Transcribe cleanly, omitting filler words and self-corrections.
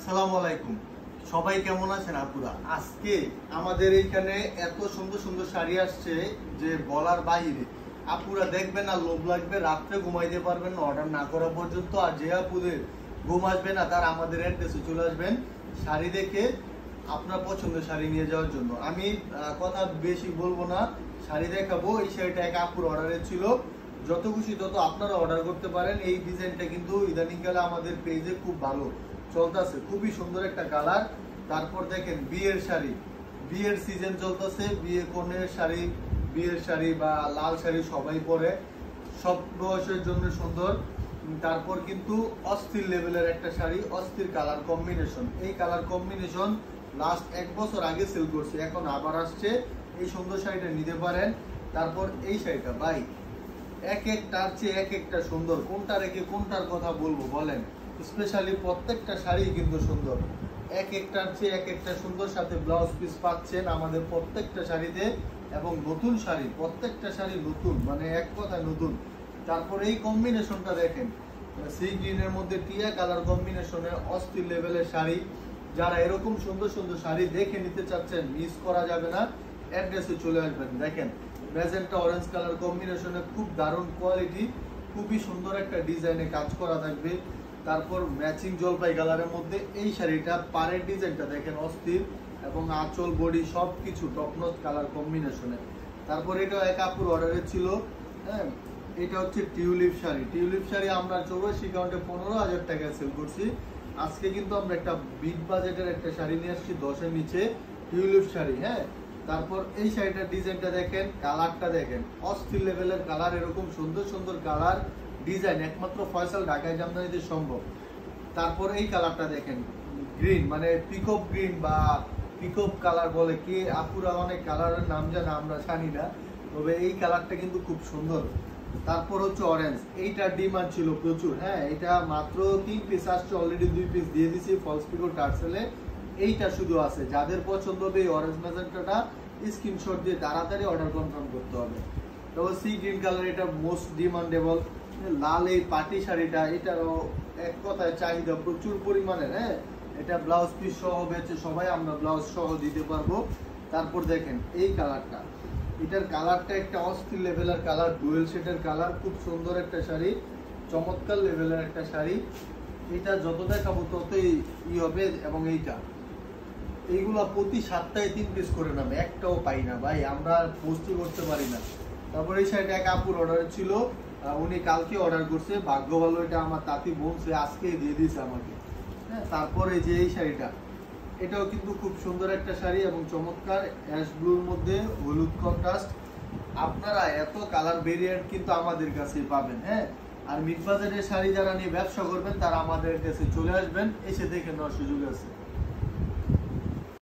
আসসালামু আলাইকুম। সবাই কেমন আছেন আপুরা? আজকে আমাদের এইখানে এত সুন্দর সুন্দর শাড়ি আসছে যে বলার বাইরে। আপুরা দেখবেন আর লোভ লাগবে, রাত্রে ঘুমাইতে পারবেন না অর্ডার না করা পর্যন্ত। আর যে আপুদের ঘুম আসবে না তারা আমাদের অ্যাড্রেসে চলে আসবেন শাড়ি দেখে আপনার পছন্দের শাড়ি নিয়ে যাওয়ার জন্য। আমি কথা বেশি বলবো না, শাড়ি দেখাবো। এই শাড়িটা এক আপুর অর্ডারের ছিল, যত খুশি তত আপনারা অর্ডার করতে পারেন। এই ডিজাইনটা কিন্তু ইদানিংকালে আমাদের পেজে খুব ভালো চলতেছে, খুবই সুন্দর একটা কালার। তারপর দেখেন বিয়ের শাড়ি, বিয়ের সিজন চলতেছে, বিয়ে কনের শাড়ি, বিয়ের শাড়ি বা লাল শাড়ি সবাই পরে, সব বয়সের জন্য সুন্দর। তারপর কিন্তু অস্থির লেভেলের একটা শাড়ি, অস্থির কালার কম্বিনেশন। এই কালার কম্বিনেশন লাস্ট 1 বছর আগে সেল করছে, এখন আবার আসছে। এই সুন্দর শাড়িটা নিতে পারেন। তারপর এই শাড়িটা ভাই এক একটার চেয়ে এক একটা সুন্দর, কোনটা রেখে কোনটার কথা বলবো বলেন? স্পেশালি প্রত্যেকটা শাড়ি কিন্তু সুন্দর, এক একটার চেয়ে এক একটা সুন্দর। সাথে ব্লাউজ পিস পাচ্ছেন আমাদের প্রত্যেকটা শাড়িতে, এবং নতুন শাড়ি, প্রত্যেকটা শাড়ি নতুন, মানে এক কথা নতুন। তারপর এই কম্বিনেশনটা দেখেন, সি গ্রিনের মধ্যে টিয়া কালার কম্বিনেশনে অস্থির লেভেলের শাড়ি। যারা এরকম সুন্দর সুন্দর শাড়ি দেখে নিতে চাচ্ছেন, মিস করা যাবে না, অ্যাড্রেসে চলে আসবেন। দেখেন ম্যাজেন্টা অরেঞ্জ কালার কম্বিনেশনে খুব দারুণ কোয়ালিটি, খুবই সুন্দর একটা ডিজাইনে কাজ করা থাকবে। তারপর ম্যাচিং জলপাই কালারের মধ্যে এই শাড়িটা, পাড়ের ডিজাইনটা দেখেন অস্থির, এবং আঁচল বডি সব কিছু টপনচ কালার কম্বিনেশনে। তারপর এটা এক আপুর অর্ডারে ছিল, হ্যাঁ। এটা হচ্ছে টিউলিপ শাড়ি। টিউলিপ শাড়ি আমরা 84 কাউন্টে 15,000 টাকায় সেল করছি। আজকে কিন্তু আমরা একটা বিগ বাজেটের একটা শাড়ি নিয়ে আসছি 10-এর নিচে, টিউলিপ শাড়ি, হ্যাঁ। তারপর এই শাড়িটার ডিজাইনটা দেখেন, কালারটা দেখেন, অস্থির লেভেলের কালার। এরকম সুন্দর সুন্দর কালার ডিজাইন একমাত্র ফয়সাল ঢাকায় জামদানিতে সম্ভব। তারপর এই কালারটা দেখেন, গ্রিন, মানে পিকক গ্রিন বা পিকক কালার বলে কি আপুরা, অনেক কালারের নাম জানে, আমরা জানি না, তবে এই কালারটা কিন্তু খুব সুন্দর। তারপর হচ্ছে অরেঞ্জ, এইটার ডিমান্ড ছিল প্রচুর, হ্যাঁ। এটা মাত্র 3 পিস আসছে, অলরেডি 2 পিস দিয়ে দিছি ফলস পিকো টার্সেলে। এইটা শুধু আছে, যাদের পছন্দ হবে এই অরেঞ্জ ম্যাজেন্টাটা স্ক্রিনশট দিয়ে তাড়াতাড়ি অর্ডার কনফার্ম করতে হবে। তবে সি গ্রিন কালার এটা মোস্ট ডিমান্ডেবল। লাল এই পাটি শাড়িটা, এটারও এক কথায় চাহিদা প্রচুর পরিমাণের, হ্যাঁ। এটা ব্লাউজ পিস সহ বেচে সবাই, আমরা ব্লাউজ সহ দিতে পারবো। তারপর দেখেন এই কালারটা, এটার কালারটা একটা অস্থির লেভেলের কালার, ডুয়েল শেডের কালার, খুব সুন্দর একটা শাড়ি, চমৎকার লেভেলের একটা শাড়ি। এটা যত দেখাবো ততই হবে। এবং এইগুলা প্রতি সপ্তাহে 3 পিস করে নামে, একটাও পাই না ভাই, আমরা পোস্টই করতে পারি না। তারপর এই শাড়িটা এক আপুর অর্ডার ছিল, উনি কালকে অর্ডার করছে, ভাগ্য ভালো এটা আমার তাঁতি বোন, সে আজকে দিয়ে দিয়েছে আমাকে, হ্যাঁ। তারপরে যে এই শাড়িটা, এটাও কিন্তু খুব সুন্দর একটা শাড়ি এবং চমৎকার, অ্যাশ ব্লুর মধ্যে হলুদ কন্ট্রাস্ট। আপনারা এত কালার ভেরিয়েন্ট কিন্তু আমাদের কাছেই পাবেন, হ্যাঁ। আর মিড বাজারের শাড়ি যারা নিয়ে ব্যবসা করবেন তারা আমাদের কাছে চলে আসবেন, এসে দেখে নেওয়ার সুযোগ আছে।